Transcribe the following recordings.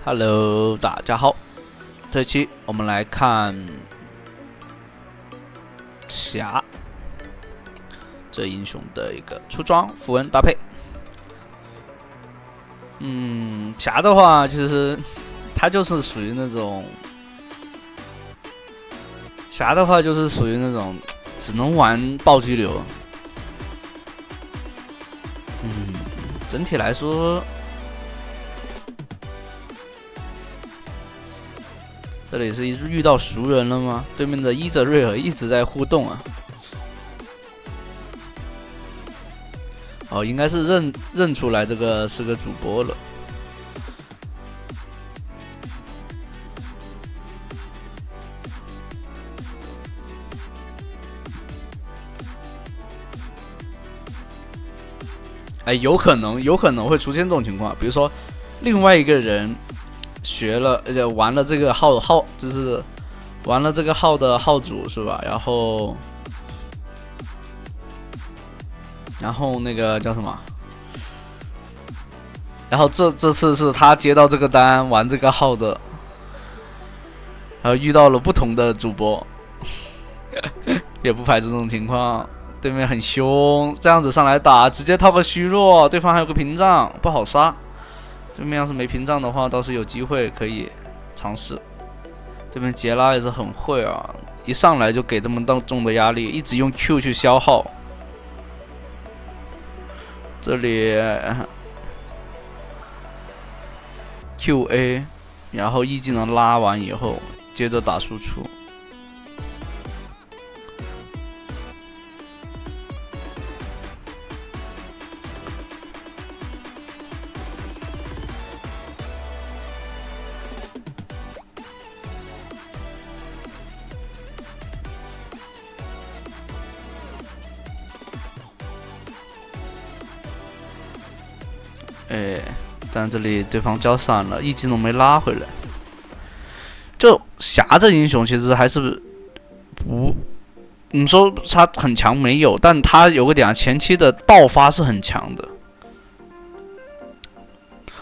Hello， 大家好，这期我们来看侠这英雄的一个出装符文搭配。侠的话，其实他就是属于那种只能玩暴击流。整体来说。这里是遇到熟人了吗？对面的伊泽瑞尔一直在互动啊。应该是认出来这个是个主播了。有可能会出现这种情况，比如说另外一个人。学了，玩了这个号就是玩了这个号的号主是吧？然后那个叫什么？然后这次是他接到这个单玩这个号的，然后遇到了不同的主播，也不排除这种情况。对面很凶，这样子上来打，直接套个虚弱，对方还有个屏障，不好杀。对面要是没屏障的话，倒是有机会可以尝试。这边杰拉也是很会啊，一上来就给这么重的压力，一直用 Q 去消耗。这里 QA， 然后 E 技能拉完以后，接着打输出。但这里对方交闪了，一技能没拉回来。就侠这英雄其实还是不，你说他很强没有，但他有个点，前期的爆发是很强的，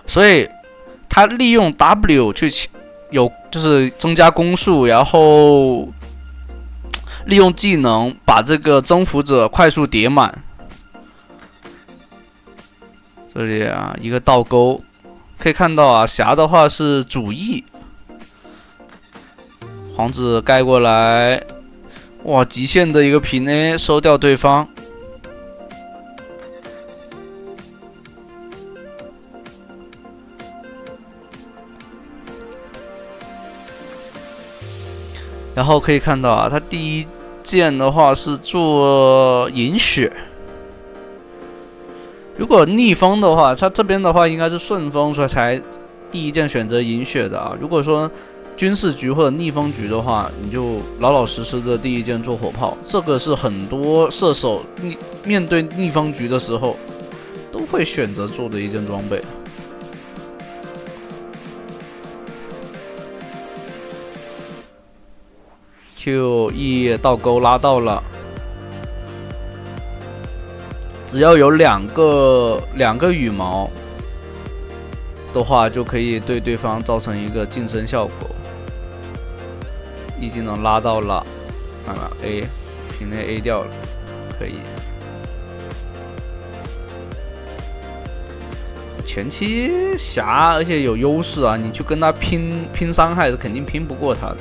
所以他利用 W 去就是增加攻速，然后利用技能把这个征服者快速叠满。这里啊，一个倒钩，可以看到啊，侠的话是主 E， 皇子盖过来，哇，极限的一个平 A 收掉对方。然后可以看到啊，他第一件的话是做饮血。如果逆风的话，他这边的话应该是顺风，所以才第一件选择饮血的啊。如果说军事局或者逆风局的话，你就老老实实的第一件做火炮，这个是很多射手面对逆风局的时候都会选择做的一件装备。QE 倒钩拉到了。只要有两个羽毛的话，就可以对对方造成一个近身效果。一技能拉到了，看看 A， 平内 A 掉了，可以。前期侠而且有优势啊，你去跟他拼伤害是肯定拼不过他的。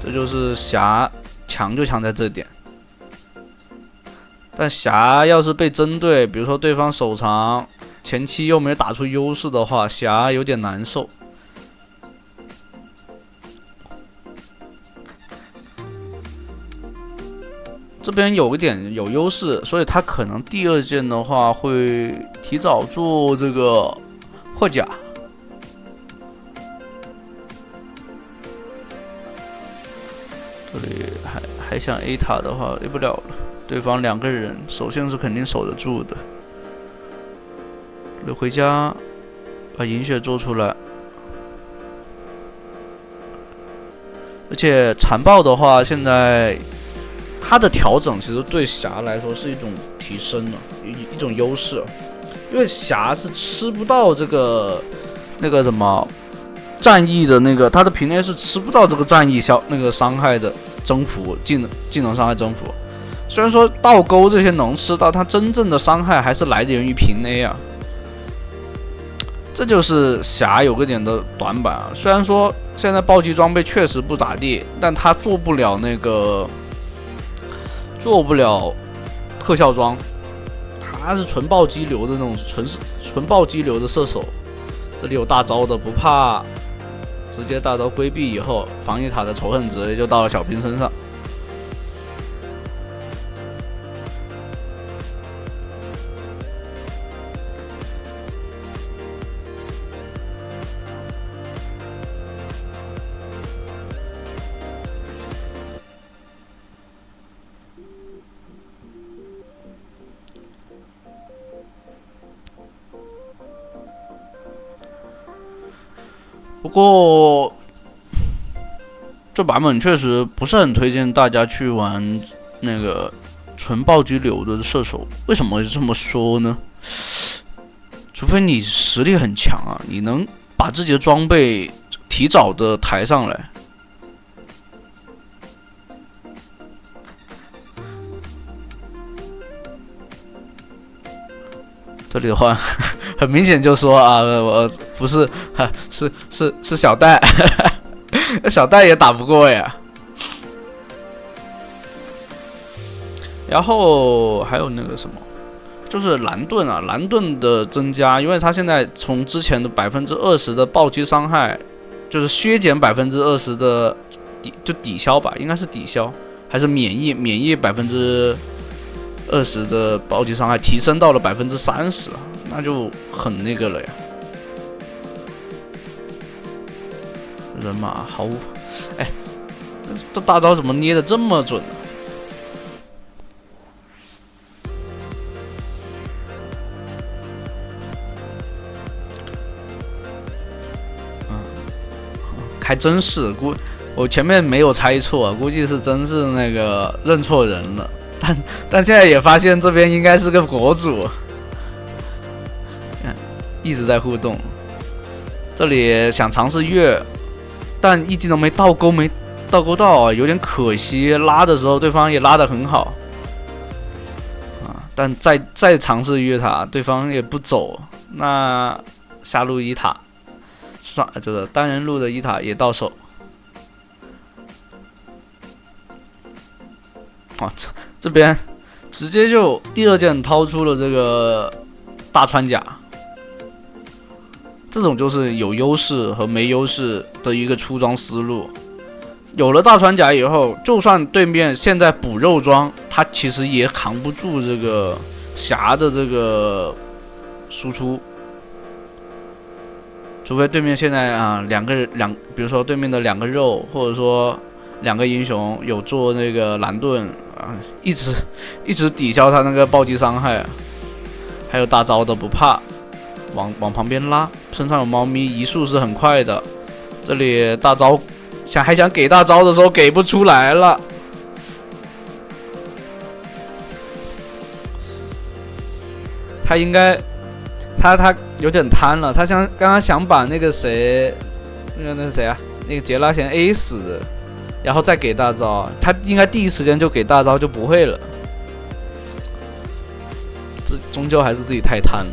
这就是侠强就强在这点。但侠要是被针对，比如说对方手长，前期又没打出优势的话，侠有点难受。这边有一点有优势，所以他可能第二件的话会提早做这个霍甲。这里还想 A 塔的话 A 不了了。对方两个人，手线是肯定守得住的。回家把饮血做出来，而且残暴的话，现在它的调整其实对侠来说是一种提升了，一种优势，因为侠是吃不到这个那个什么战役的那个，他的平 A 是吃不到这个战役那个伤害的增幅，技能伤害增幅。虽然说倒钩这些能吃到，它真正的伤害还是来源于平 A 啊。这就是侠有个点的短板啊。虽然说现在暴击装备确实不咋地，但他做不了特效装，他是纯暴击流的那种纯暴击流的射手。这里有大招的不怕，直接大招规避以后，防御塔的仇恨值就到了小兵身上。不过这版本确实不是很推荐大家去玩那个纯暴击流的射手。为什么这么说呢？除非你实力很强啊，你能把自己的装备提早的抬上来。这里的话，很明显就说啊，我不是，是小戴，小戴也打不过呀。然后还有那个什么，就是蓝盾啊，蓝盾的增加，因为它现在从之前的20%的暴击伤害，就是削减20%的抵消吧，应该是抵消还是免疫20%的暴击伤害提升到了30%，那就很那个了呀。人马毫无，哎，这大招怎么捏的这么准呢？开真是我前面没有猜错，估计是真是那个认错人了。但现在也发现这边应该是个国主，一直在互动。这里想尝试越，但一技能没倒钩到啊，有点可惜。拉的时候对方也拉得很好啊，但再尝试越塔，对方也不走，那下路一塔，这个单人路的一塔也到手。哇，这边直接就第二件掏出了这个大穿甲，这种就是有优势和没优势的一个出装思路。有了大穿甲以后，就算对面现在补肉装，他其实也扛不住这个侠的这个输出，除非对面现在啊比如说对面的2个肉，或者说2个英雄有做那个蓝盾啊，一直抵消他那个暴击伤害，还有大招的不怕，往旁边拉，身上有猫咪，移速是很快的。这里大招还想给大招的时候给不出来了，他应该他有点贪了，他刚刚想把那个谁，那个谁啊，那个杰拉先 A 死，然后再给大招，他应该第一时间就给大招就不会了，这终究还是自己太贪了。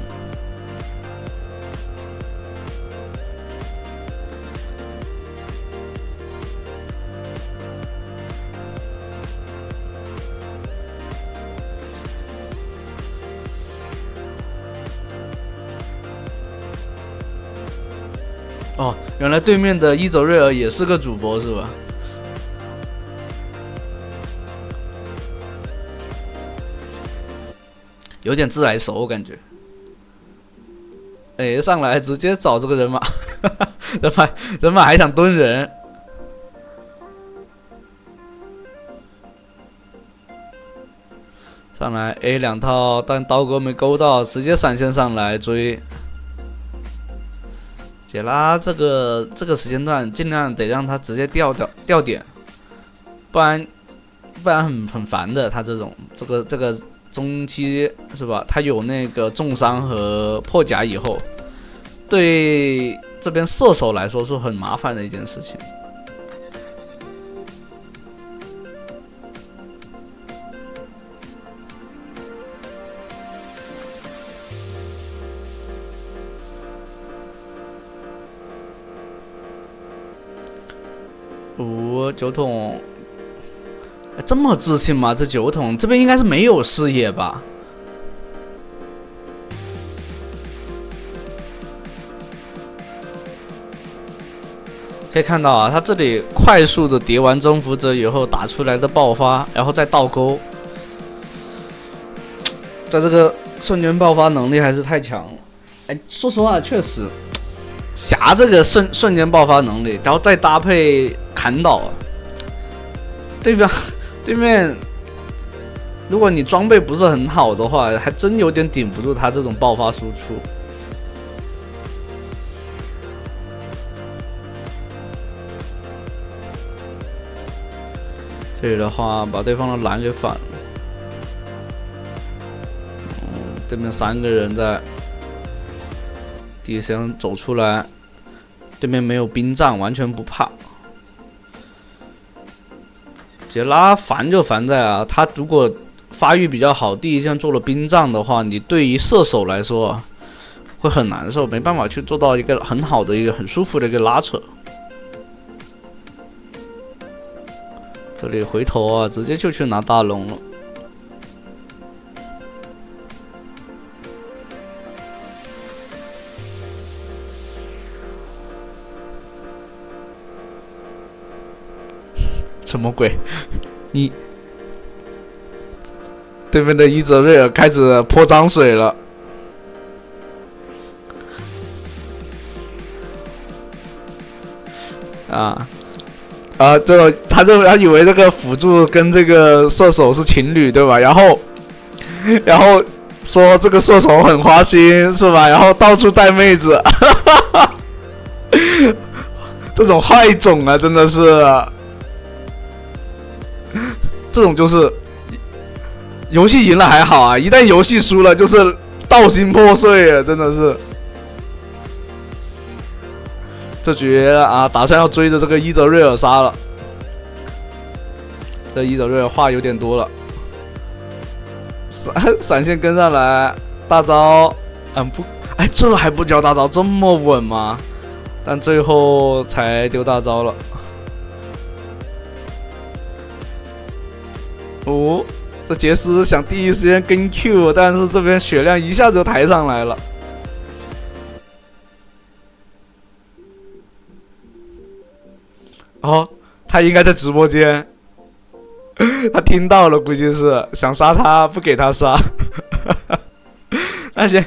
哦，原来对面的伊泽瑞尔也是个主播是吧？有点自来熟，我感觉。哎，上来直接找这个人马，人马还想蹲人。上来 A 2套，但刀哥没勾到，直接闪现上来追。杰拉这个时间段尽量得让他直接掉点，不然很烦的。他这个中期是吧？他有那个重伤和破甲以后，对这边射手来说是很麻烦的一件事情。酒桶，这么自信吗？这酒桶这边应该是没有视野吧？可以看到啊，他这里快速的叠完征服者以后打出来的爆发，然后再倒钩，在这个瞬间爆发能力还是太强了。哎，说实话，确实，霞这个瞬间爆发能力，然后再搭配砍倒啊。对面，如果你装备不是很好的话，还真有点顶不住他这种爆发输出。这里的话，把对方的蓝给反了。对面3个人在第3走出来，对面没有兵杖，完全不怕。杰拉烦就烦在啊，他如果发育比较好，第一项做了兵杖的话，你对于射手来说会很难受，没办法去做到一个很好的一个很舒服的一个拉扯。这里回头啊，直接就去拿大龙了。什么鬼？你对面的伊泽瑞尔开始泼脏水了。他以为这个辅助跟这个射手是情侣，对吧？然后说这个射手很花心，是吧？然后到处带妹子，这种坏种啊，真的是。这种就是游戏赢了还好啊，一旦游戏输了就是道心破碎啊，真的是。这局啊，打算要追着这个伊泽瑞尔杀了。这伊泽瑞尔话有点多了，闪现跟上来，大招，不，哎，这还不交大招，这么稳吗？但最后才丢大招了。哦，这杰斯想第一时间跟 Q， 但是这边血量一下子就抬上来了。哦，他应该在直播间，他听到了，估计是想杀他，不给他杀。那行，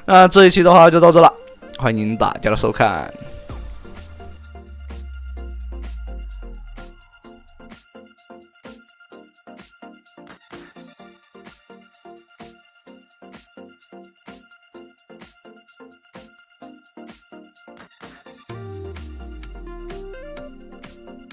那这一期的话就到这了，欢迎大家的收看。